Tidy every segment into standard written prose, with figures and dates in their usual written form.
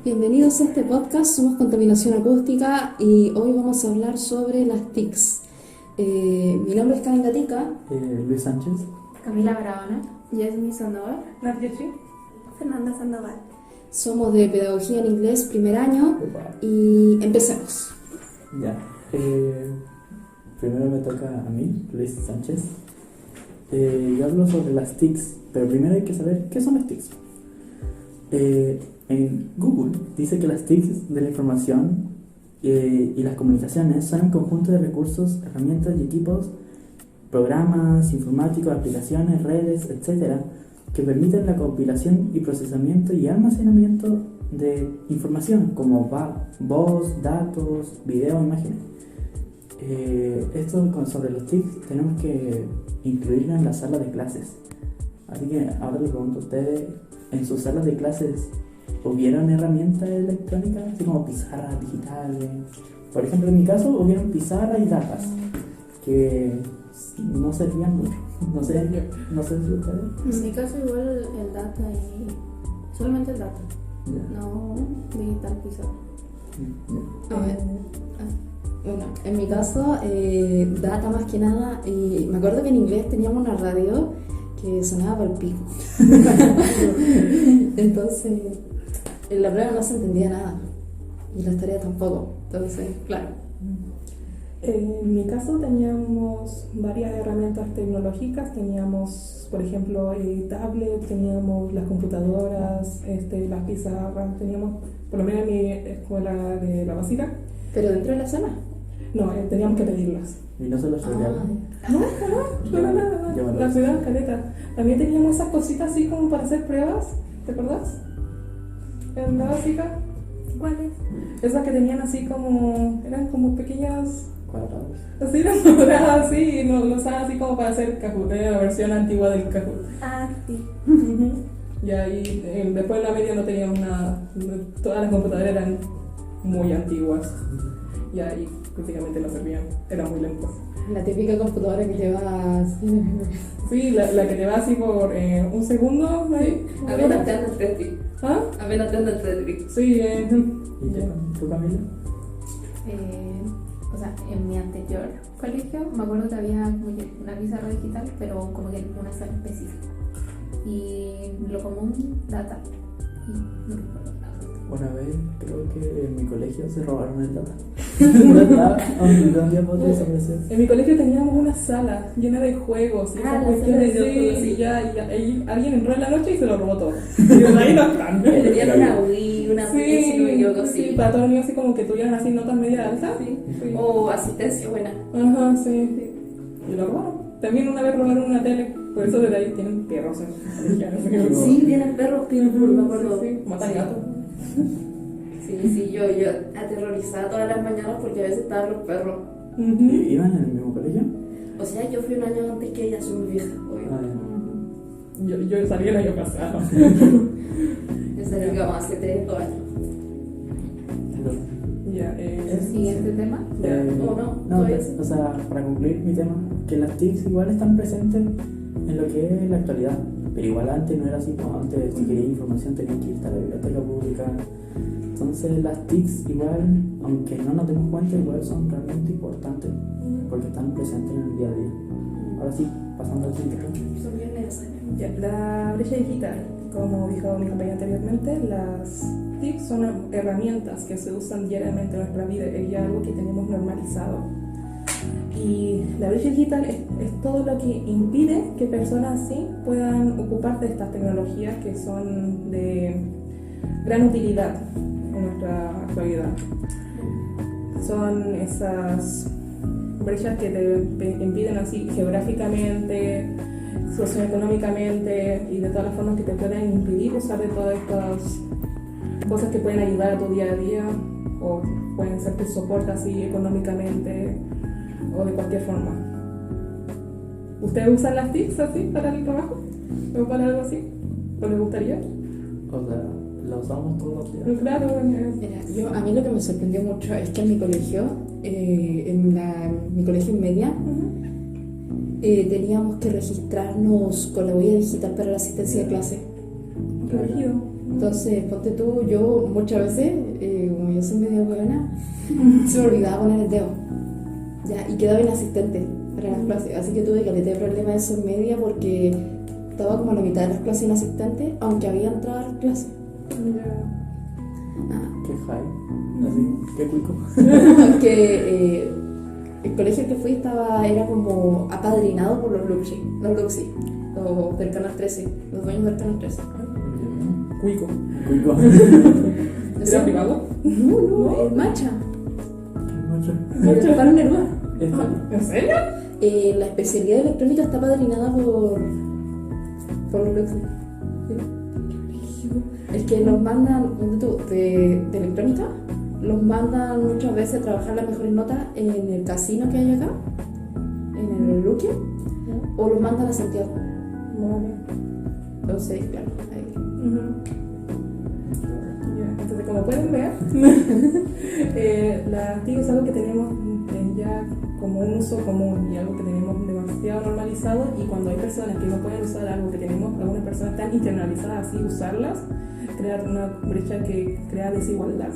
Bienvenidos a este podcast, somos Contaminación Acústica y hoy vamos a hablar sobre las TICs. Mi nombre es Karen Gatica. Luis Sánchez. Camila Barahona. Yasmi Sandoval. Narjeshi. Fernanda Sandoval. Somos de Pedagogía en Inglés, primer año, y empecemos. Ya. Primero me toca a mí, Luis Sánchez. Yo hablo sobre las TICs, pero primero hay que saber qué son las TICs. En Google dice que las TICs de la información y las comunicaciones son un conjunto de recursos, herramientas y equipos, programas informáticos, aplicaciones, redes, etc., que permiten la compilación y procesamiento y almacenamiento de información como voz, datos, video, imágenes. Esto sobre los TICs tenemos que incluirlo en la sala de clases. Así que ahora les pregunto a ustedes, ¿en sus salas de clases hubieron herramientas electrónicas, así como pizarras digitales? Por ejemplo, en mi caso hubieron pizarras y datas que no servían mucho. No sé si ustedes. En mi caso igual el data y solamente el data, no digital pizarra. A ver, bueno, en mi caso, data más que nada, y me acuerdo que en inglés teníamos una radio que sonaba para el pico. Entonces, en la prueba no se entendía nada y las tareas tampoco. Entonces, claro. En mi caso teníamos varias herramientas tecnológicas, teníamos por ejemplo tablets, teníamos las computadoras, las pizarras, teníamos, por lo menos en mi escuela de la básica. ¿Pero dentro de la sala? No, teníamos que pedirlas. Y no se los regalaron. No, la ciudad caleta. También teníamos esas cositas así como para hacer pruebas, ¿te acuerdas? En la básica. ¿Cuáles? Esas que tenían así como, eran como pequeñas Cuadrados. así, enamoradas así, y lo usaban así como para hacer Kahoot, la versión antigua del Kahoot. Ah, sí. Y ahí, después en la media no teníamos nada, todas las computadoras eran muy antiguas, y ahí prácticamente no servían, eran muy lentas. La típica computadora que llevas. Sí, la que te va así por un segundo, ahí. Apenas te anda el Tetris. ¿Ah? Apenas te anda el Tetris. Sí, ¿Y tú, Camila? O sea, en mi anterior colegio me acuerdo que había como que una pizarra digital, pero como que en una sala específica. Y lo común, data. Y no recuerdo nada. Una vez creo que en mi colegio se robaron el data. ¿Verdad? De un día para otro desapareció. En mi colegio teníamos una sala llena de juegos y esas la cuestiones, sala de juegos, y ya ahí alguien entró en la noche y se lo robó todo. Y desde ahí no están. Tenían una Wii, una Play, si no me equivoco, sí, sí. para todos los niños así como que tuvieran así notas media altas. Sí. Sí. O asistencia buena. Ajá, sí. Y lo robaron. También una vez robaron una tele, por eso desde ahí tienen perros en Sí, tienen perros, me acuerdo. Sí, matan gatos. Sí, yo aterrorizaba todas las mañanas porque a veces estaban los perros. ¿Y iban en el mismo colegio? O sea, yo fui un año antes que ella, soy muy vieja, obvio. Ah, ya. Yo salí el año pasado. Yo salí como hace 3 o 2 años. Ya, ¿El siguiente tema? ¿O no? No, ¿Todavía pero, sí? o sea, para concluir mi tema, que las TICs igual están presentes en lo que es la actualidad, pero igual antes no era así, como antes si querías información tenías que ir a la biblioteca pública. Entonces las TICs igual, aunque no nos demos cuenta, igual son realmente importantes porque están presentes en el día a día. Ahora sí, pasando al siguiente tema. Son bien necesarios. ya, la brecha digital, como dijo mi compañera anteriormente, las TIC son herramientas que se usan diariamente en nuestra vida, es algo que tenemos normalizado. Y la brecha digital es todo lo que impide que personas así puedan ocuparse de estas tecnologías que son de gran utilidad en nuestra actualidad. Son esas brechas que te impiden así geográficamente, socioeconómicamente y de todas las formas que te pueden impedir usar de todas estas cosas que pueden ayudar a tu día a día o pueden ser tu soporte así económicamente o de cualquier forma. ¿Ustedes usan las TICs así para el trabajo? ¿O para algo así? ¿O les gustaría? O sea, la usamos todos los días. Claro, Mira, a mí lo que me sorprendió mucho es que en mi colegio, mi colegio en media, teníamos que registrarnos con la huella digital para la asistencia de clase. Rígido. Entonces, ponte tú, yo muchas veces, como yo soy medio buena, se me olvidaba poner el dedo. Ya, y quedaba inasistente para las clases. Así que tuve que meter problema eso en media porque estaba como a la mitad de las clases inasistente, aunque había entrado a las clases. Qué high. Así, qué cuico. Que el colegio que fui era como apadrinado por los Luxi, los del Canal 13, los dueños del Canal 13. Cuico. Cuico. ¿Era privado? No, el Macha. Mucho. El Pablo Neruda. ¿En serio? La especialidad de electrónica está padrinada por los Luxi. Es que los mandan, de electrónica, los mandan muchas veces a trabajar las mejores notas en el casino que hay acá, en el Luque, o los mandan a Santiago. Vale. Entonces, claro, ahí. Ya, entonces, como pueden ver, las TIC es algo que tenemos ya como un uso común y algo que tenemos demasiado normalizado, y cuando hay personas que no pueden usar algo que tenemos, algunas personas están internalizadas así, usarlas, crear una brecha que crea desigualdad.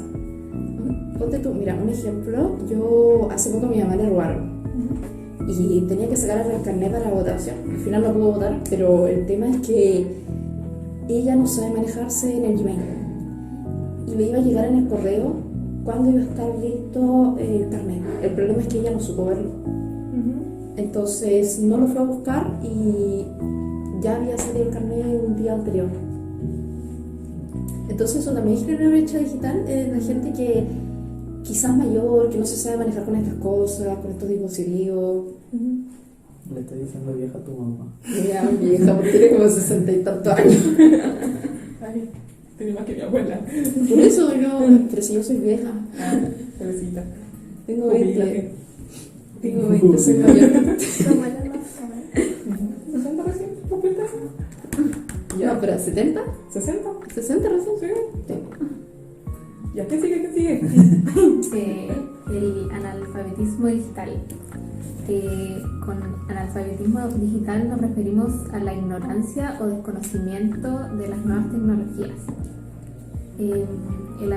Ponte tú, mira, un ejemplo, yo hace poco a mi mamá le robaron y tenía que sacar el carnet para votación. Al final no pudo votar, pero el tema es que ella no sabe manejarse en el Gmail y le iba a llegar en el correo cuándo iba a estar listo el carnet. El problema es que ella no supo verlo. Entonces no lo fue a buscar y ya había salido el carnet un día anterior. Entonces eso también genera una brecha digital en la gente que quizás mayor, que no se sabe manejar con estas cosas, con estos dispositivos. Le estoy diciendo vieja a tu mamá. Mira, mi vieja, porque tiene como 60 y tantos años. Ay, tiene más que mi abuela. Por eso pero si yo soy vieja. Pobrecita. Tengo 20. Tengo 20, soy mayor. Tu abuela no sabe. 60 recién, poquita. No, pero 70, 60. 60 recién. Sí. ¿Ya qué sigue? ¿Qué sigue? El analfabetismo digital. Con analfabetismo digital nos referimos a la ignorancia o desconocimiento de las nuevas tecnologías. El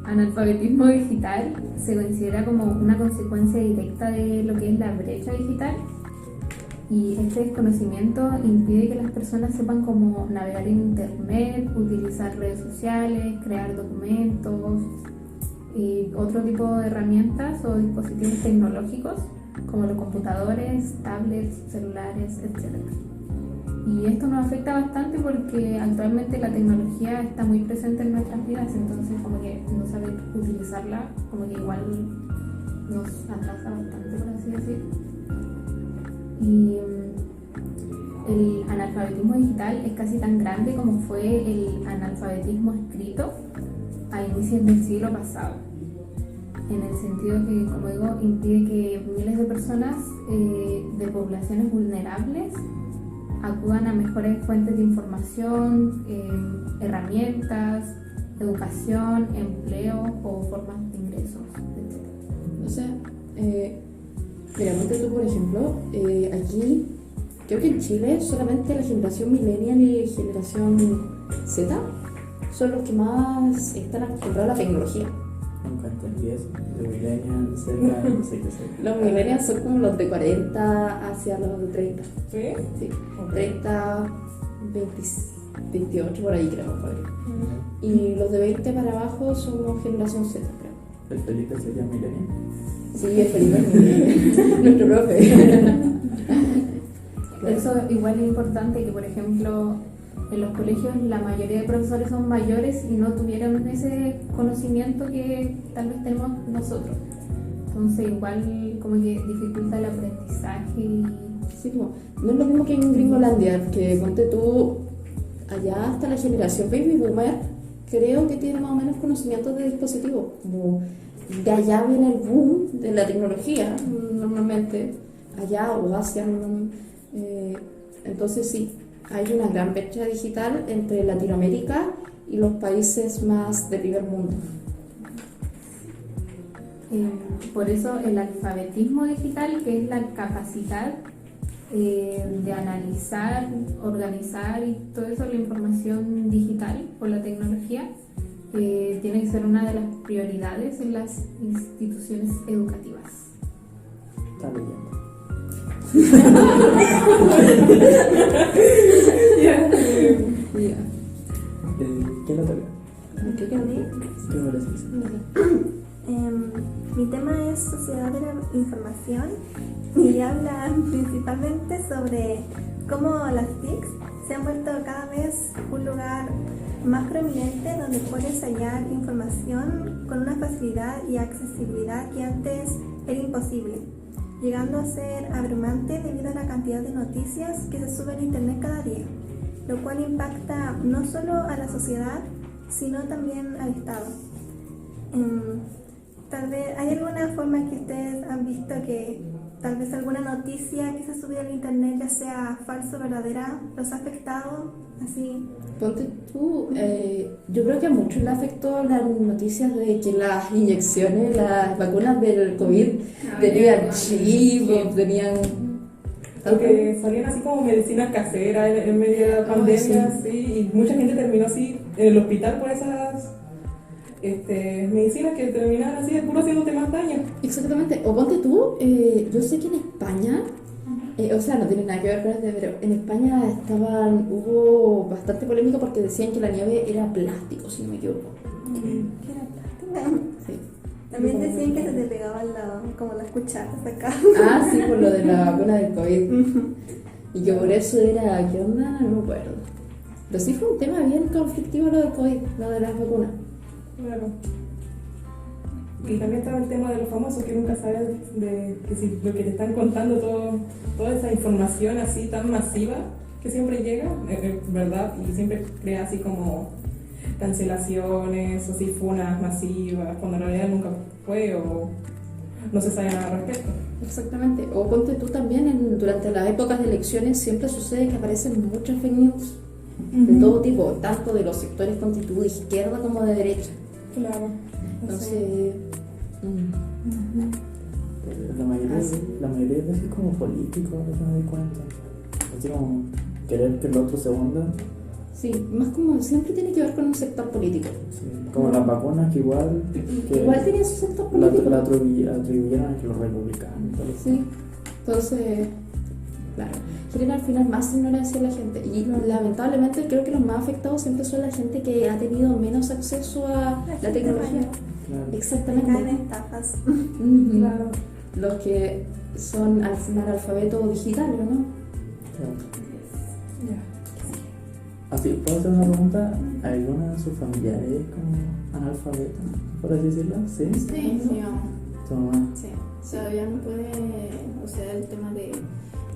analfabetismo digital se considera como una consecuencia directa de lo que es la brecha digital, y este desconocimiento impide que las personas sepan cómo navegar en internet, utilizar redes sociales, crear documentos y otro tipo de herramientas o dispositivos tecnológicos como los computadores, tablets, celulares, etc. Y esto nos afecta bastante porque actualmente la tecnología está muy presente en nuestras vidas, entonces como que no saber utilizarla como que igual nos atrasa bastante, por así decirlo. Y el analfabetismo digital es casi tan grande como fue el analfabetismo escrito a inicios del siglo pasado, en el sentido que, como digo, impide que miles de personas de poblaciones vulnerables acudan a mejores fuentes de información, herramientas, educación, empleo o formas de ingresos, etc. O sea, mira, ponte tú, por ejemplo, aquí, creo que en Chile solamente la generación millennial y generación Z son los que más están acostumbrados a la tecnología. Nunca entendí eso. De millennial, Z, no sé qué sé. Los millennials son como los de 40 hacia los de 30. ¿Sí? Sí, 30, 20, 28 por ahí creo. Y los de 20 para abajo somos generación Z, creo. ¿El Felipe sería millennial? Sí, es Felipe, nuestro profe. Eso igual es importante, que por ejemplo en los colegios la mayoría de profesores son mayores y no tuvieron ese conocimiento que tal vez tenemos nosotros. Entonces igual como que dificulta el aprendizaje y... Sí, como, no es lo mismo que en Gringolandia, que ponte tú allá hasta la generación Baby Boomer, creo que tiene más o menos conocimientos de dispositivos. Como de allá viene el boom de la tecnología, normalmente, allá o hacia. Entonces sí, hay una gran brecha digital entre Latinoamérica y los países más de primer mundo. Por eso el alfabetismo digital, que es la capacidad de analizar, organizar y todo eso, la información digital o la tecnología, tiene que ser una de las prioridades en las instituciones educativas. Está leyendo. Ya. ¿Qué lo toca? ¿Qué ¿Qué me parece? Mi tema es sociedad de la información y habla principalmente sobre cómo las TICs se han vuelto cada vez un lugar más prominente donde puedes hallar información con una facilidad y accesibilidad que antes era imposible, llegando a ser abrumante debido a la cantidad de noticias que se suben a internet cada día, lo cual impacta no solo a la sociedad, sino también al Estado. Tal vez, ¿hay alguna forma que ustedes han visto que tal vez alguna noticia que se ha subido al internet, ya sea falsa o verdadera, los ha afectado? Así. Ponte tú, yo creo que a muchos le afectó las noticias de que las inyecciones, las vacunas del COVID tenían chip, tenían... Porque salían así como medicinas caseras en medio de la pandemia, sí. sí, y mucha gente terminó así en el hospital por esas medicinas que terminaron así de puro haciéndote más daño. Exactamente, o ponte tú, yo sé que en España, o sea, no tiene nada que ver con este, pero en España hubo bastante polémica porque decían que la nieve era plástico, si no me equivoco. ¿Qué era plástica? Sí. También decían que se te pegaban como las cucharas acá. Ah, sí, por lo de la vacuna del COVID. Y que por eso era, ¿qué onda? No me acuerdo. Pero sí fue un tema bien conflictivo lo del COVID, lo de las vacunas. Claro. Y también estaba el tema de los famosos, que nunca sabes de que si lo que te están contando, toda esa información así tan masiva que siempre llega, ¿verdad? Y siempre crea así como cancelaciones o si funas masivas, cuando en realidad nunca fue o no se sabe nada al respecto. Exactamente. O ponte tú también, durante las épocas de elecciones siempre sucede que aparecen muchas fake news de todo tipo, tanto de los sectores constituidos de izquierda como de derecha. Claro. Entonces, La mayoría de veces como político, a veces me doy cuenta. Así como querer que el otro se hunda. sí, más como siempre tiene que ver con un sector político. Sí, como las vacunas que igual Tenía su sector la político. atribuyeron a los republicanos y todo eso. Sí, entonces, claro, genera al final más ignorancia en la gente. Y lamentablemente creo que los más afectados siempre son la gente que ha tenido menos acceso a la tecnología. Claro. Caen Exactamente. estafas. Ujú. Claro. Los que son analfabetos digitales, ¿no? Claro. Ya. Así, ¿puedo hacer una pregunta? ¿Alguna de sus familiares es como analfabeta, por así decirlo? ¿Sí? Sí, mi mamá. ¿Tu mamá? Sí. Todavía no puede, o sea, el tema de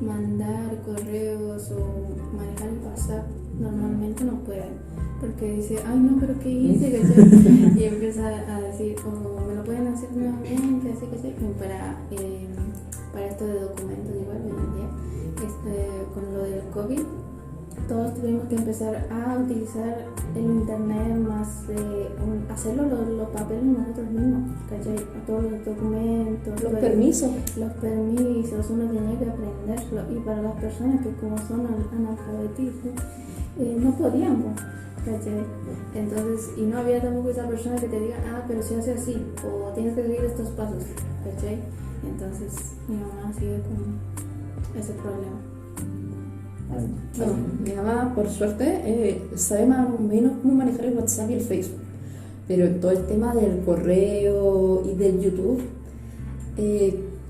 mandar correos o manejar el WhatsApp, normalmente no puede. Porque dice, ay no, pero ¿qué hice? ¿Cachai? Y empieza a decir, oh, me lo pueden hacer nuevamente, así que sí. Para esto de documentos, igual hoy en día, con lo del COVID, todos tuvimos que empezar a utilizar el internet más, hacerlo los papeles nosotros mismos, ¿cachai? Todos los documentos, Los permisos. los permisos, uno tiene que aprenderlo, y para las personas que como son analfabetistas, no podíamos, ¿cachai? Entonces, y no había tampoco esa persona que te diga, pero se hace así, o tienes que seguir estos pasos, ¿cachai? Entonces, mi mamá sigue con ese problema. Ay, No, mi mamá, por suerte, sabe más o menos cómo manejar el WhatsApp y el Facebook. Pero todo el tema del correo y del YouTube,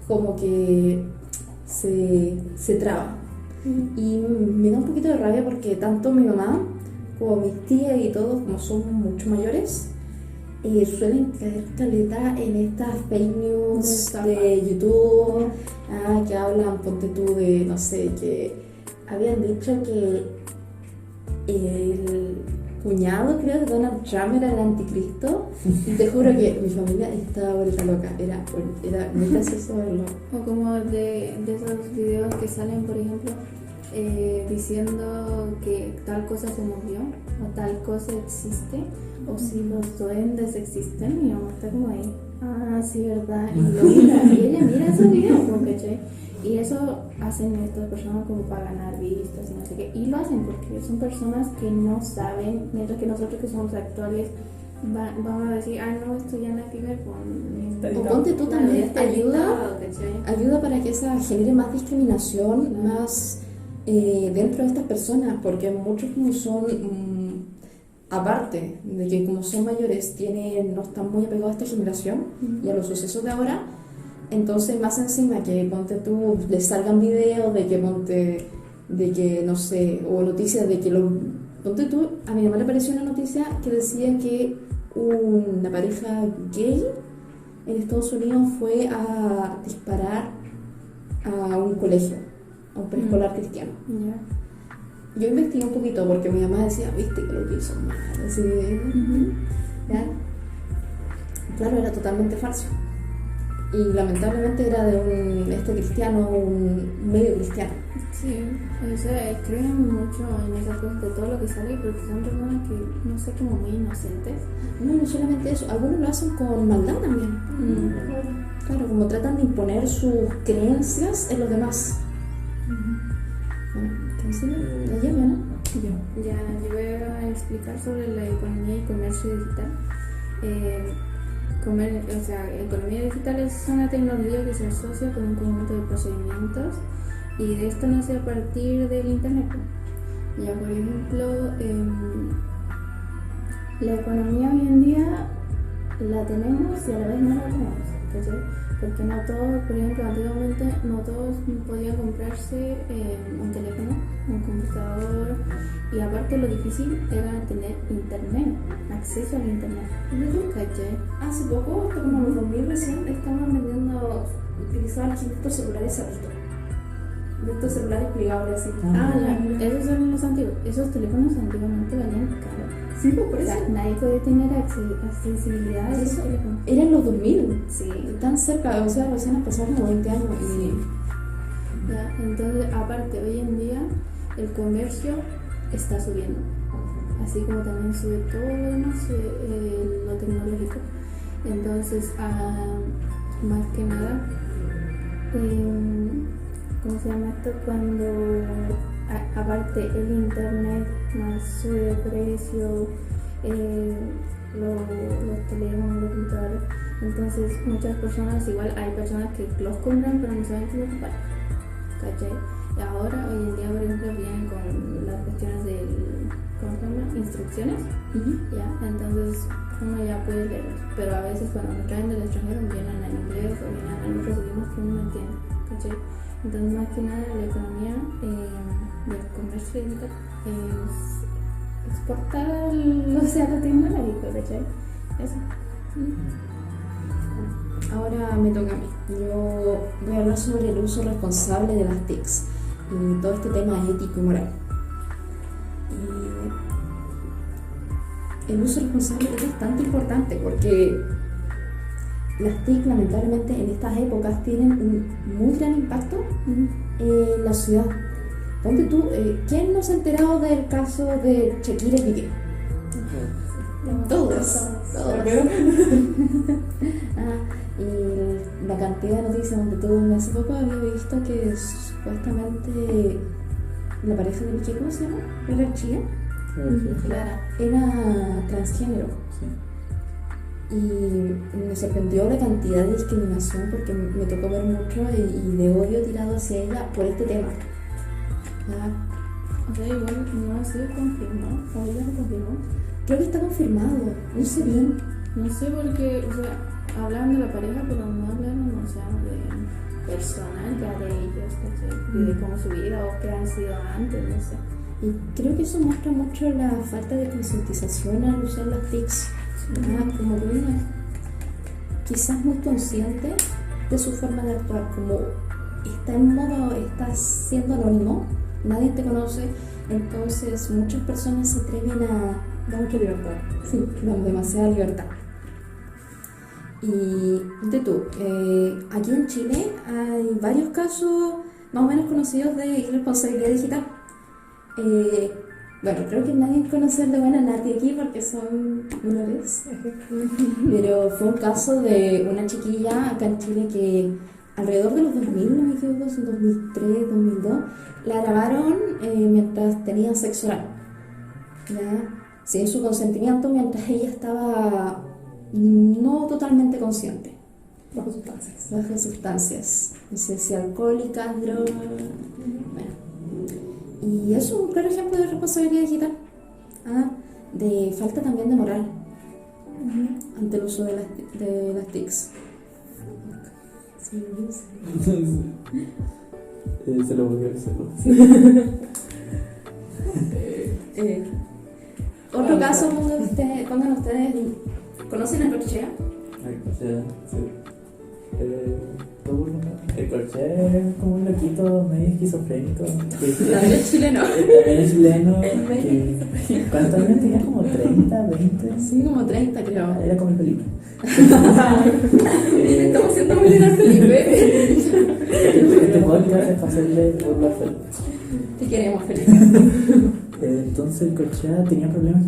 como que se traba. Y me da un poquito de rabia porque tanto mi mamá como mis tías y todos, como son mucho mayores, suelen caer caleta en estas fake news de YouTube, que hablan, ponte tú, de, no sé, que habían dicho que el cuñado, creo, de Donald Trump era el anticristo. Y te juro que mi familia estaba vuelta loca. Era muy gracioso verlo. O como de esos videos que salen, por ejemplo, diciendo que tal cosa se movió o tal cosa existe, o si los duendes existen. Mi mamá está como ahí, sí, verdad, y ella mira esos videos, ¿cachai? Y eso hacen estas personas como para ganar vistas y no sé qué. Y lo hacen porque son personas que no saben, mientras que nosotros que somos actuales vamos a decir, no, esto ya nada que ver con... O ponte tú también, Está ayuda editado, ¿cachai? ayuda para que esa genere más discriminación, más dentro de estas personas, porque muchos como son, aparte de que como son mayores, no están muy apegados a esta generación y a los sucesos de ahora, entonces más encima que ponte tú, les salgan videos de que no sé, o noticias de que ponte tú, a mi mamá le apareció una noticia que decía que una pareja gay en Estados Unidos fue a disparar a un colegio, a un preescolar cristiano. Ya. Yo investigué un poquito porque mi mamá decía, viste que lo que hizo mal, así, ¿ya? Claro, era totalmente falso. Y lamentablemente era de un cristiano, un medio cristiano. Sí, o sea, creen mucho en esas cosas de todo lo que sale porque son personas que, no sé, como muy inocentes. No solamente eso, algunos lo hacen con maldad también. Claro, como tratan de imponer sus creencias en los demás. ¿Qué sigue? ¿La llave, no? Ya, yo voy a explicar sobre la economía y comercio digital. La economía digital es una tecnología que se asocia con un conjunto de procedimientos y de esto nace a partir del internet. Ya, por ejemplo, la economía hoy en día la tenemos y a la vez no la tenemos, ¿cachai? Porque no todos, por ejemplo, antiguamente no todos podían comprarse un teléfono, un computador, y aparte lo difícil era tener internet, acceso al internet, ¿cachai? Hace poco, como en los 2000 recién, estaban vendiendo, utilizaban la gente estos celulares cerritos. De estos celulares plegables así. Esos son los antiguos. Esos teléfonos antiguamente valían caro. Sí, pues por O eso. sea, nadie puede tener accesibilidad a esos Eso teléfonos. eran los 2000. Sí. Tan cerca, o sea, recién han pasado como 20 años. Ya, entonces, aparte, hoy en día el comercio está subiendo. Así como también sube todo lo demás, lo tecnológico. Entonces, más que nada, ¿cómo se llama esto? Cuando aparte el internet más sube de precio, los teléfonos, los computadores, entonces muchas personas, igual hay personas que los compran pero no saben qué los comprar, ¿cachai? Y ahora, hoy en día, por ejemplo, vienen con las cuestiones del, ¿cómo se llama? Instrucciones, ya, entonces uno ya puede leerlos, pero a veces cuando nos traen del extranjero vienen en inglés o vienen en otros idiomas que uno no entiende, ¿cachai? Entonces, más que nada, la economía del comercio digital es exportar al océano tecnológico, ¿cachai? Eso. Ahora me toca a mí. Yo voy a hablar sobre el uso responsable de las TICs y todo este tema ético y moral. Y el uso responsable es bastante importante porque las TIC lamentablemente en estas épocas tienen un muy gran impacto en la ciudad. Ponte tú, ¿quién no se ha enterado del caso de Shakira y Piqué? Todos. Y la cantidad de noticias donde todo, hace poco había visto que supuestamente la pareja de Piqué, ¿cómo se llama? ¿Era Chía? Clara. Era transgénero. Y me sorprendió la cantidad de discriminación porque me tocó ver mucho y de odio tirado hacia ella por este tema. ¿Ya? O sea, igual no ha sido confirmado. ¿O ya lo confirmó? Creo que está confirmado, no sé bien. No sé porque, o sea, hablaron de la pareja, pero no hablaron, o sea, de personal ya de ellos, ¿cachai? De cómo su vida o qué han sido antes, no sé. Y creo que eso muestra mucho la falta de concientización al usar las TICs. Como que uno es quizás muy consciente de su forma de actuar, como está en modo, está siendo anónimo, nadie te conoce, entonces muchas personas se atreven a dar mucha libertad, sí, dan demasiada libertad. Y de tú, aquí en Chile hay varios casos más o menos conocidos de irresponsabilidad digital. Bueno, creo que nadie conoce el de buena Nati aquí porque son menores. Pero fue un caso de una chiquilla acá en Chile que alrededor de los 2000, no me equivoco, en 2003, 2002, la grabaron mientras tenían sexo oral, ¿ya? Sin su consentimiento, mientras ella estaba no totalmente consciente. Bajo sustancias. Bajo sustancias, no sé si alcohólicas, drogas, bueno. Y eso es un claro ejemplo de responsabilidad digital, de falta también de moral ante el uso de las TICs. Sí, Se lo volvió a hacerlo. Otro caso, pongan ustedes, ¿conocen a Corchea? El Corchea es como un loquito medio esquizofrénico. También es chileno. También es chileno. ¿Cuántos años tenía? ¿Como 30, 20? Sí, como 30 creo. Era como el Felipe. Estamos haciendo muy bien al Felipe. Este podcast es para hacerle burla a Felipe. Te queremos, Felipe. Entonces el Corchea tenía problemas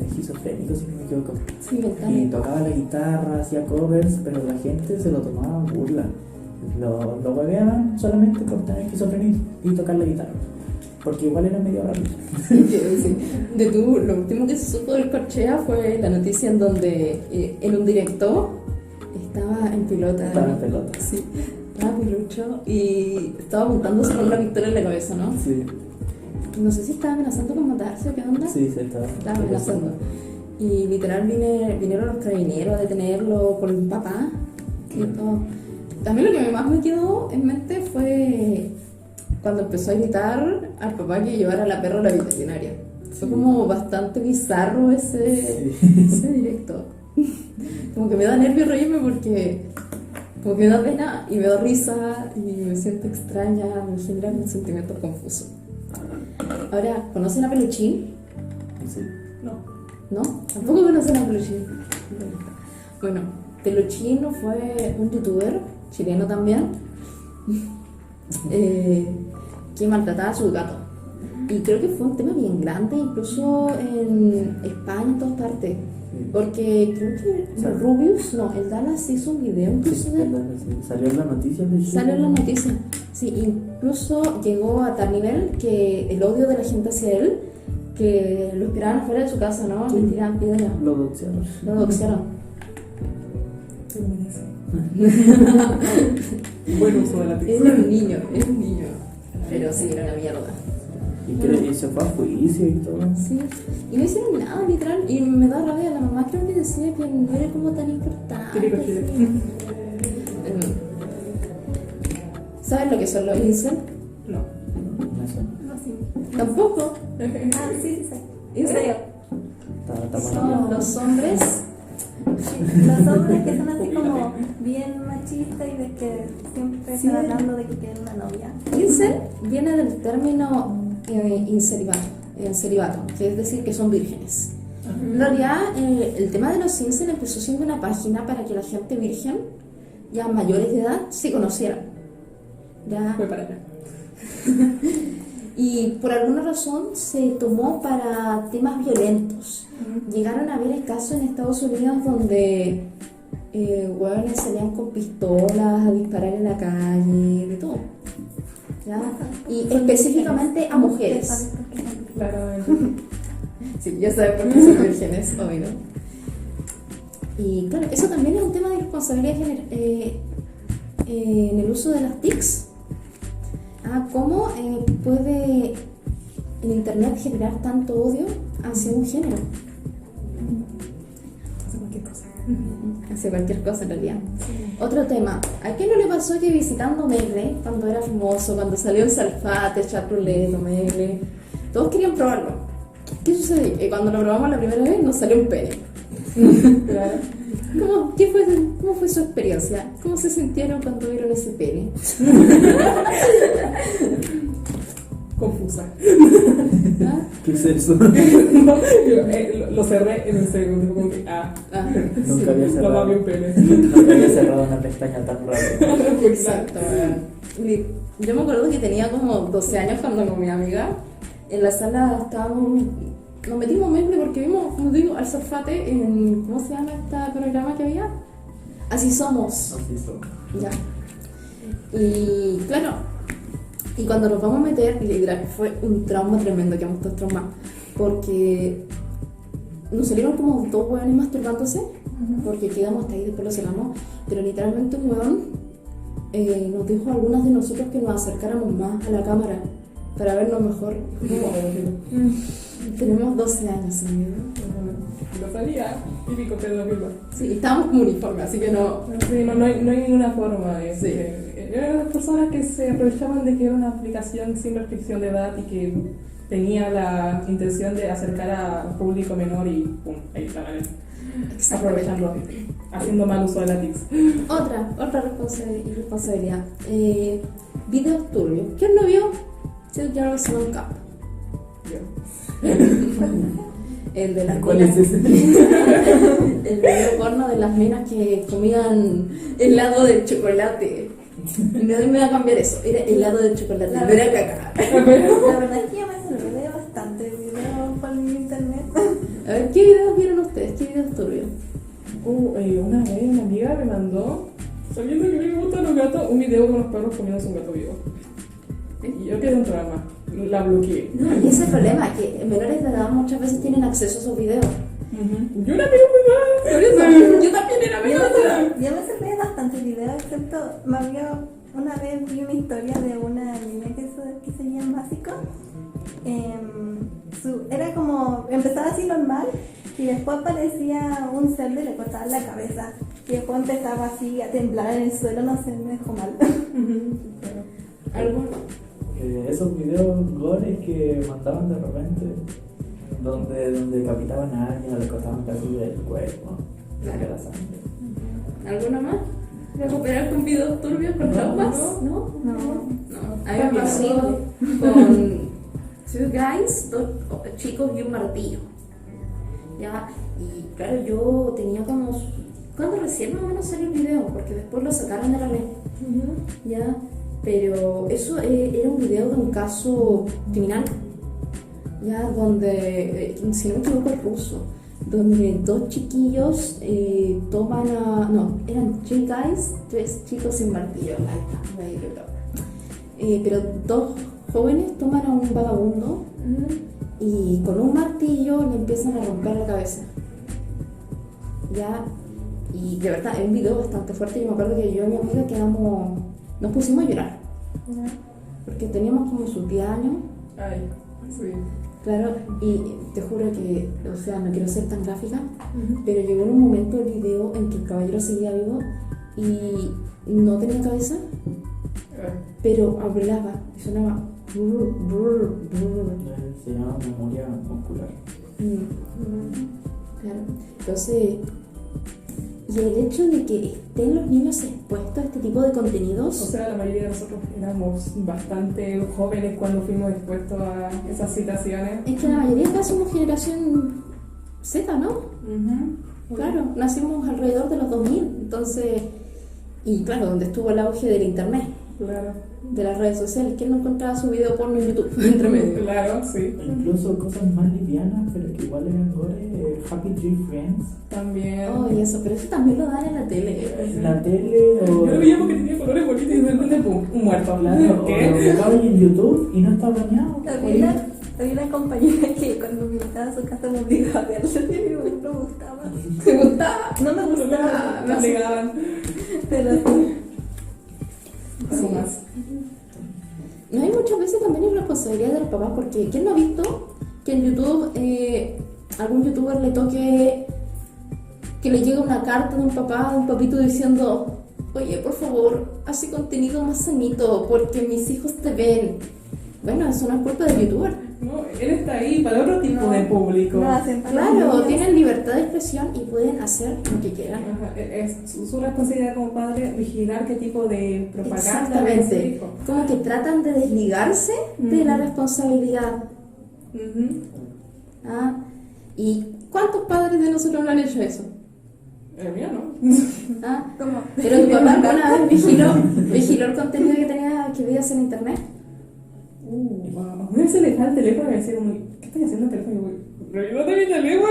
esquizofrénicos, si no me equivoco. Sí, Y mental. tocaba la guitarra, hacía covers, pero la gente se lo tomaba en burla. Lo hueveaban solamente por tener esquizofrenia y tocar la guitarra. Porque igual era medio raro. Sí. Lo último que se supo del Corchea fue la noticia en donde en un directo estaba en pelota. Estaba en pelota. Sí, estaba pilucho y estaba apuntándose con una pistola en la cabeza, ¿no? Sí, No sé si estaba amenazando con matarse o qué onda. sí, se estaba. Estaba amenazando. Y literal vinieron los carabineros a detenerlo con el papá y todo. También lo que más me quedó en mente fue cuando empezó a gritar al papá que llevara a la perra a la veterinaria. Fue como bastante bizarro ese directo. Como que me da nervio reírme porque como que me da pena y me da risa y me siento extraña, me genera un sentimiento confuso. Ahora, ¿conocen a Peluchín? Sí. ¿No? Tampoco conocen a Peluchín. Bueno, Peluchín fue un youtuber chileno también que maltrataba a su gato. Y creo que fue un tema bien grande, incluso en España, en todas partes. Porque creo que el Rubius, no, el Dallas hizo un video incluso de... Salió en las noticias de Chile. Salió en las noticias. Sí, incluso llegó a tal nivel que el odio de la gente hacia él, que lo esperaban afuera de su casa, ¿no? Le tiraban piedras. Lo doxearon. Lo doxearon. Buen uso de la TIC. Era un niño. Pero sí, era una mierda. Y se fue a juicio y todo. Sí, y no hicieron nada, literal. Y me da rabia, la mamá creo que decía que no era como tan importante. Típico chileno. Sí. ¿Sabes lo que son los incel? No. No sé. No, sí. Tampoco. Ah, sí, sí. ¿Incel? Creo. Está Son los hombres. Los hombres que son así como bien machistas y de que siempre están hablando de que tienen una novia. Incel viene del término incelibato, que es decir, que son vírgenes. En realidad, el tema de los incel empezó siendo una página para que la gente virgen, ya mayores de edad, se conocieran. Ya. Fue para allá. Y por alguna razón se tomó para temas violentos. Llegaron a haber casos en Estados Unidos donde hueones salían con pistolas a disparar en la calle, de todo. ¿Ya? Y específicamente a mujeres. Claramente. Sí, ya saben por qué son vírgenes, obvio. Y claro, eso también es un tema de responsabilidad en el uso de las TICs. ¿Cómo puede el internet generar tanto odio hacia un género? Hace cualquier cosa. Hacia cualquier cosa en realidad. Otro tema, ¿a quién no le pasó que visitando Megle, cuando era famoso, cuando salió el Salfate, Chatroulette, Megle, todos querían probarlo? ¿Qué sucedió? Cuando lo probamos la primera vez nos salió un pene. ¿Cómo fue su experiencia? ¿Cómo se sintieron cuando vieron ese pene? Confusa. ¿Ah? ¿Qué es eso? Lo cerré en el segundo, como que, Nunca había lo cerrado. mami un pene. Nunca había cerrado una pestaña tan rápido. Exacto. Yo me acuerdo que tenía como 12 años cuando con mi amiga en la sala nos metimos Megle porque vimos, como digo, al Salfate en, ¿cómo se llama este programa que había? Así somos. Así son. Ya. Y claro, y cuando nos vamos a meter, literal, fue un trauma tremendo, quedamos todos traumados, porque nos salieron como dos hueones masturbándose, porque quedamos hasta ahí, después lo cerramos, pero literalmente un hueón nos dijo a algunas de nosotros que nos acercáramos más a la cámara para vernos mejor. Tenemos 12 años, amigo. Lo sabía, típico pedófilo. Sí, estábamos como uniformes, así que no. Sí, no hay ninguna forma de... Sí. Eran las personas que se aprovechaban de que era una aplicación sin restricción de edad y que tenía la intención de acercar a público menor y pum, ahí estaban aprovechando, haciendo mal uso de la TICS. Otra responsabilidad. Videos turbios. ¿Quién no vio? Two Girls One Cup. El de las ¿Cuál es ese? El video porno de las nenas que comían helado de chocolate. No me va a cambiar eso. Era helado de chocolate, no era caca. La verdad es que yo me salvé bastante videos por mi internet. A ver, ¿qué videos vieron ustedes? ¿Qué videos turbios? Una vez una amiga me mandó, sabiendo que a mí me gustan los gatos, un video con los perros comiéndose un gato vivo. Y yo quedé en trauma. La bloqueé. No, y ese es el problema, que menores de edad muchas veces tienen acceso a esos videos. Yo era amigo de Por eso, yo también era amigo de edad. Yo me salvé bastante videos, excepto una vez vi una historia de una niña que seguía en básico. Era como, empezaba así normal y después aparecía un cerdo y le cortaban la cabeza. Y después empezaba así a temblar en el suelo, no sé, me dejó mal. ¿Alguno? Esos videos gore que mandaban de repente, donde decapitaban a alguien o le cortaban casi del cuerpo, saca la sangre. ¿Alguno más? ¿Recuperar con videos turbios con traumas? ¿No? A mí me pasó con Two Guys, dos chicos y un martillo. Ya, y claro, yo tenía como... Cuando recién más o menos salió el video, porque después lo sacaron de la red. Ya, pero eso era un video de un caso criminal, ya, donde, si no me equivoco, es ruso, donde dos chiquillos toman a... No, eran three guys, tres chicos sin martillo. Ahí está, pero dos jóvenes toman a un vagabundo y con un martillo le empiezan a romper la cabeza. Ya, y de verdad, es un video bastante fuerte. Yo me acuerdo que yo y mi amiga nos pusimos a llorar. Porque teníamos como sus 10 años. Ay, sí. Claro, y te juro que, o sea, no quiero ser tan gráfica, pero llegó en un momento del video en que el caballero seguía vivo y no tenía cabeza, pero hablaba y sonaba brr, brr, brr. Se llama memoria muscular. Claro, entonces, y el hecho de que estén los niños expuestos a este tipo de contenidos. O sea, la mayoría de nosotros éramos bastante jóvenes cuando fuimos expuestos a esas situaciones. Es que la mayoría de casos somos generación Z, ¿no? Claro, nacimos alrededor de los 2000, entonces, y claro, donde estuvo el auge del internet, Claro. de las redes sociales. ¿Quién no encontraba su video porno en YouTube entre medio? Claro, sí. Incluso cosas más livianas, pero que igual eran gore, Happy Tree Friends. También. Oh, y eso, pero eso también lo dan en la tele. En la tele o... Yo lo veía porque tenía colores bonitos y de repente, pum, un muerto. Claro, o ¿Qué? lo buscaban en YouTube y no está bañado. Había una compañera que cuando me invitaba a su casa me obligaba a verlo y a mí no me gustaba. ¿Te gustaba? No me gustaba, Me obligaban. pero sí. Algo más. No, hay muchas veces también es responsabilidad de los papás, porque ¿quién no ha visto que en YouTube algún youtuber le toque que le llegue una carta de un papá, de un papito diciendo: oye, por favor, hace contenido más sanito porque mis hijos te ven? Bueno, eso no es culpa del youtuber. No, él está ahí para otro tipo de público. No hacen para los Claro, niños. tienen libertad de expresión y pueden hacer lo que quieran. Ajá, es su responsabilidad como padre vigilar qué tipo de propaganda ve su Exactamente. hijo. Como que tratan de desligarse de la responsabilidad. ¿Ah? ¿Y cuántos padres de nosotros no han hecho eso? El mío no. ¿Ah? ¿Cómo? Pero tu papá alguna vez vigiló el contenido que veías en internet. Wow. Una vez se le dejaba el teléfono y me decía como, ¿qué estás haciendo el teléfono? Y yo, revísate mi teléfono.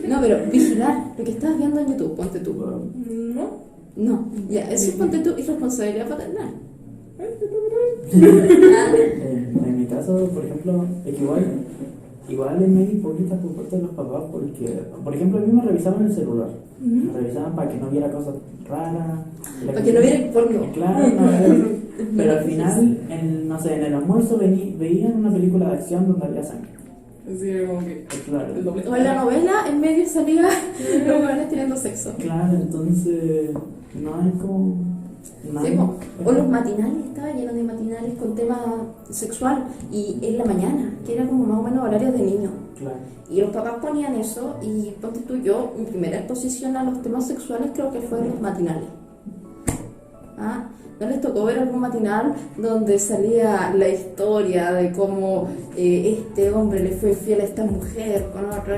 No, pero vigilar lo que estás viendo en YouTube, ponte tú. No. No, ya, eso es ponte tú irresponsabilidad paternal. En mi caso, por ejemplo, es que igual es medio hipócrita por parte de los papás porque, por ejemplo, a mí me revisaban el celular. Me revisaban para que no viera cosas raras. Para que no viera porno. Claro, no, pero al final, no sé, en el almuerzo veían una película de acción donde había sangre. Sí, como que Claro. el doble. O en la novela, en medio salía los jóvenes teniendo sexo. Claro, entonces no hay como... no Sí, hay- o los matinales, estaba lleno de matinales con tema sexual y en la mañana, que era como más o menos horarios de niños. Claro. Y los papás ponían eso y ponte tú, yo, mi primera exposición a los temas sexuales creo que fue en los matinales. ¿Ah? ¿No les tocó ver algún matinal donde salía la historia de cómo este hombre le fue infiel a esta mujer con otra?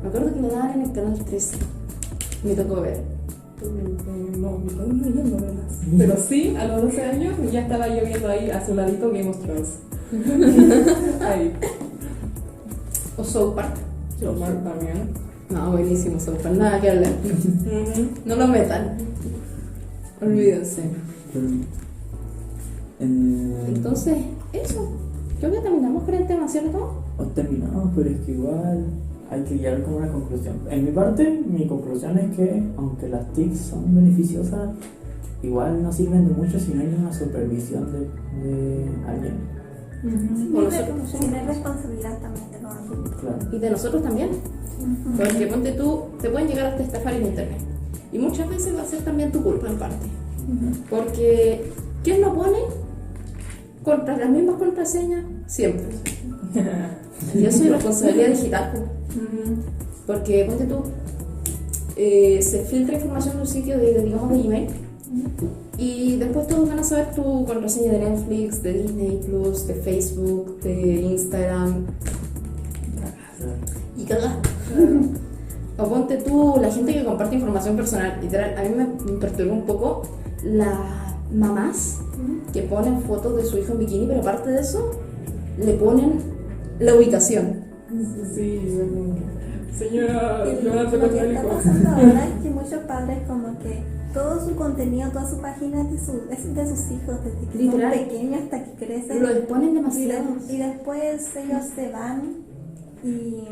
Me acuerdo que lo daban en el canal 13. Me tocó ver. No, mi padre no veía novelas. Pero sí, a los 12 años ya estaba yo viendo ahí a su ladito Game of Thrones. Ahí. O South Park. Omar también. No, buenísimo South Park, nada que hablar. No lo metan. Olvídense. Entonces, eso. Creo que terminamos con el tema, ¿cierto? Terminamos, pero es que igual hay que llegar como una conclusión. En mi parte, mi conclusión es que aunque las TICs son beneficiosas, igual no sirven de mucho si no hay una supervisión de alguien. Sin responsabilidad también de los adultos. Claro. Y de nosotros también. Porque ponte tú, te pueden llegar hasta estafar en internet. Y muchas veces va a ser también tu culpa en parte. Porque, ¿quién lo pone? Contra las mismas contraseñas, siempre. Y eso es responsabilidad digital. Porque, ponte tú, se filtra información de un sitio digamos, de email. Y después todos van a saber tu contraseña de Netflix, de Disney Plus, de Facebook, de Instagram. Y cagaste. O ponte tú, la gente que comparte información personal. Literal, a mí me perturba un poco las mamás que ponen fotos de su hijo en bikini, pero aparte de eso, le ponen la ubicación. Sí, señora, Y yo voy a lo sacar que el está hijo. pasando ahora es que muchos padres como que todo su contenido, toda su página es de sus hijos, desde que Literal. son pequeños hasta que crecen. Lo exponen Y, demasiado. y después ellos se van y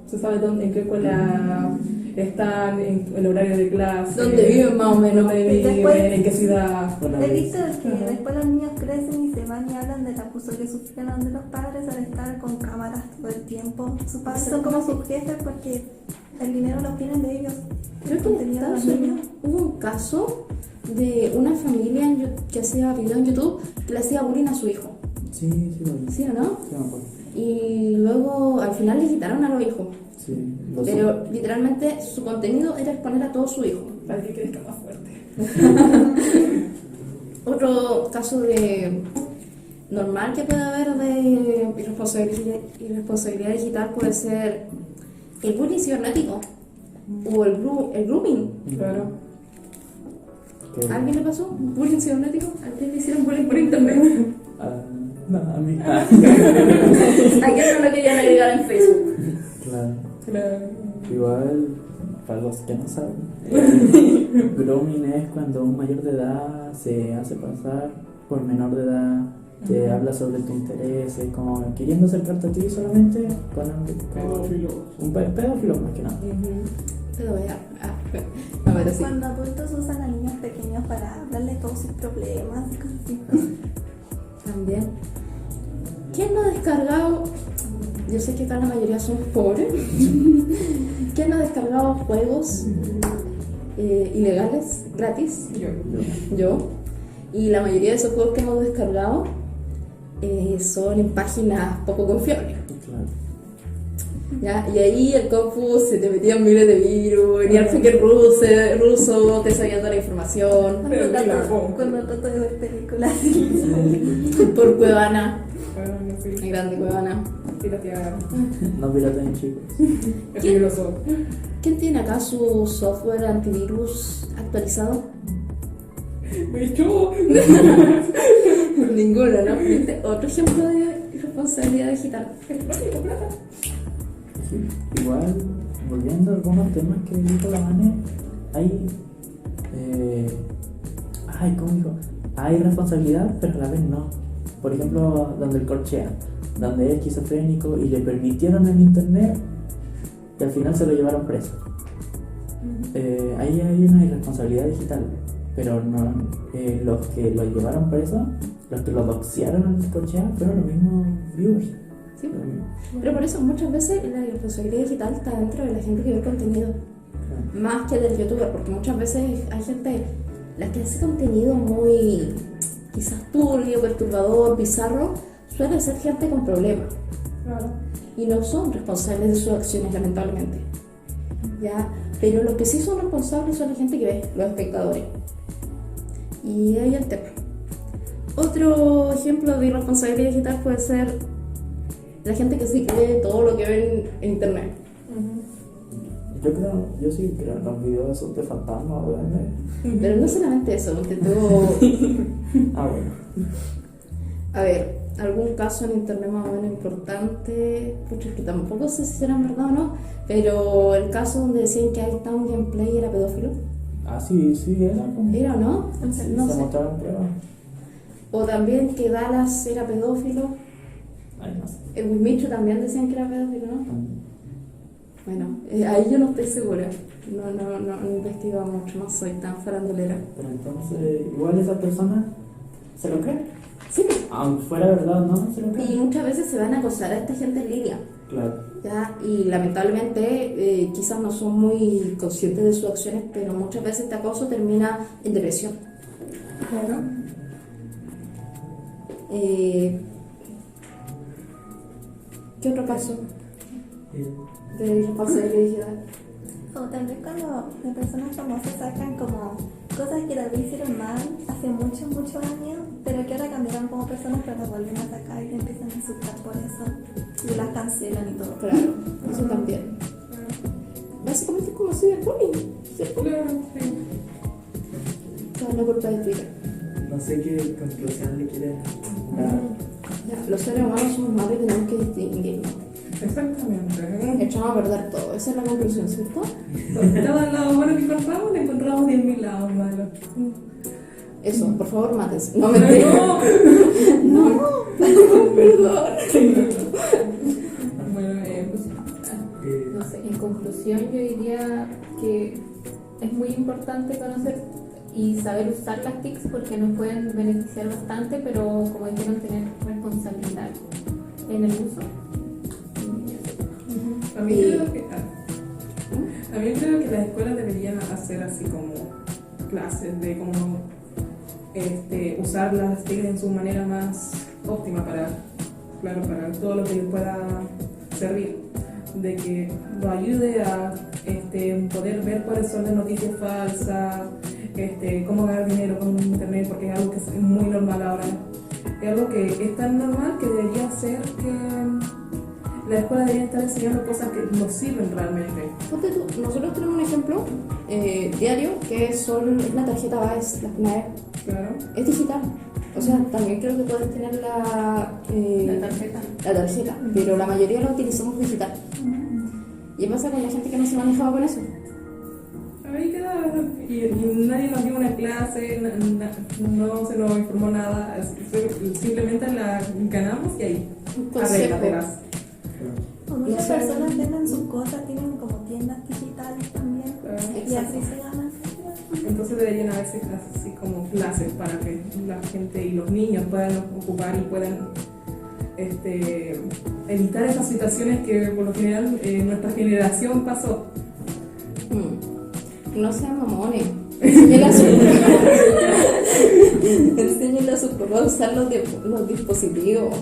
¿Se sabe dónde, en qué escuela están, en el horario de clase? ¿Dónde viven más o menos? ¿Dónde viven? Después- ¿En qué ciudad? he visto que después los niños crecen y se van y hablan del abuso que sufrieron de los padres al estar con cámaras todo el tiempo. Sus padres son como sus jefes porque el dinero lo tienen de ellos. Creo El que en contenido de Estados los Unidos niños. hubo un caso de una familia que hacía videos en YouTube que le hacía bullying a su hijo. Sí, sí, lo vi. ¿Sí o no? Sí, me acuerdo. Y luego al final le quitaron a los hijos. Sí, lo sé. Pero literalmente su contenido era exponer a todo su hijo. Para que crezca más fuerte. Otro caso de normal que puede haber de irresponsabilidad digital puede ser el bullying cibernético o el grooming. Claro. ¿Qué? ¿A alguien le pasó? ¿Bullying cibernético? ¿A quién le hicieron bullying por internet? No, a mí. ¿A quién no lo querían agregar en Facebook? Claro. Claro. Igual, para los que no saben, grooming es cuando un mayor de edad se hace pasar por menor de edad, te habla sobre tus intereses, como queriendo acercarte a ti solamente con Pedófilo. un pedófilo más que nada. Te lo voy a... A ver, sí. Cuando adultos usan a niños pequeños para hablarles todos sus problemas y cosas así. También. ¿Quién no ha descargado? Yo sé que acá la mayoría son pobres. ¿Quién no ha descargado juegos ilegales, gratis? Yo. Y la mayoría de esos juegos que hemos descargado son en páginas poco confiables. Claro. ¿Ya? Y ahí el compu se te metían miles de virus, venía el hacker ruso, te sabía toda la información. Cuando trato de ver películas. Por Cuevana, Bueno, sí. la grande Cuevana. Piratear. No pirateen, chicos. Es peligroso. ¿Quién tiene acá su software antivirus actualizado? Yo. Ninguno, ¿no? ¿Viste? Otro ejemplo de irresponsabilidad digital. Sí. Igual, volviendo a algunos temas que dijo la Vane, hay ay, ¿cómo dijo? Hay responsabilidad, pero a la vez no. Por ejemplo, donde el corchea, donde es esquizofrénico y le permitieron en internet y al final se lo llevaron preso. Ahí hay una irresponsabilidad digital, pero no, los que lo llevaron preso, los que lo doxearon al corchea, fueron los mismos viewers. Sí. Pero por eso muchas veces la responsabilidad digital está dentro de la gente que ve el contenido, más que del youtuber, porque muchas veces hay gente la que hace contenido muy quizás turbio, perturbador, bizarro, suele ser gente con problemas. Claro. Y no son responsables de sus acciones, lamentablemente. ¿Ya? Pero los que sí son responsables son la gente que ve, los espectadores. Y ahí el tema. Otro ejemplo de irresponsabilidad digital puede ser la gente que sí cree todo lo que ve en internet. Yo sí creo en los videos esos de fantasmas, obviamente. Pero no solamente eso, porque tú... Bueno. A ver, algún caso en internet más o menos importante, pucha, es que tampoco sé si será verdad o no, pero el caso donde decían que ahí está un gameplay era pedófilo. Sí, era como... ¿Era o no? No se sé. mostraron pruebas. O también que Dallas era pedófilo. Ay, no sé. El Wismichu también decían que era pedófilo, ¿no? Bueno, ahí yo no estoy segura. No he investigado mucho, no soy tan farandulera. Pero entonces, igual esa persona se lo cree. Sí. Aunque fuera verdad, ¿no? Se lo cree. Y muchas veces se van a acosar a esta gente en línea. Claro. ¿Ya? Y lamentablemente quizás no son muy conscientes de sus acciones, pero muchas veces este acoso termina en depresión. Claro. ¿Qué otro caso de irresponsabilidad digital? O tal vez cuando las personas famosas sacan como cosas que tal vez hicieron mal hace muchos años, pero que ahora cambiaron como personas, pero las vuelven a sacar y te empiezan a insultar por eso. Y las cancelan y todo. Claro, eso también. Básicamente es como ciberbullying, ¿cierto? Claro, sí. Toda la culpa de Twitter. No sé qué conclusión le quiere dar. Ya, los seres humanos somos malos y tenemos que distinguirnos. Exactamente. Echamos a perder todo, esa es la conclusión, ¿cierto? Cada lado bueno que encontramos, le encontramos 10.000 lados malos. Eso, por favor, mátense. No, mentira. No. Perdón. Bueno, No sé, en conclusión yo diría que es muy importante conocer y saber usar las TICs porque nos pueden beneficiar bastante, pero como dijeron, tener responsabilidad en el uso. También creo que las escuelas deberían hacer así como clases de cómo usar las TIC en su manera más óptima para todo lo que les pueda servir, de que lo ayude a poder ver cuáles son las noticias falsas, cómo ganar dinero con internet, porque es algo que es muy normal ahora. Es algo que es tan normal que debería ser que la escuela debería estar enseñando cosas que nos sirven realmente. Ponte tú, nosotros tenemos un ejemplo diario que es la tarjeta BAES, la FNAE. Claro. Es digital. O sea, también creo que puedes tener la tarjeta, pero la mayoría la utilizamos digital. ¿Y qué pasa con la gente que no se manejaba con eso? Ahí queda, y nadie nos dio una clase, no se nos informó nada, simplemente la ganamos y ahí, arréglatelas. O muchas personas venden sus cosas, tienen como tiendas digitales también, y así se ganan. Entonces deberían haberse así como clases para que la gente y los niños puedan ocupar y puedan evitar esas situaciones que por lo general nuestra generación pasó. No sean mamones. Enséñenle a sus papás a usar los dispositivos.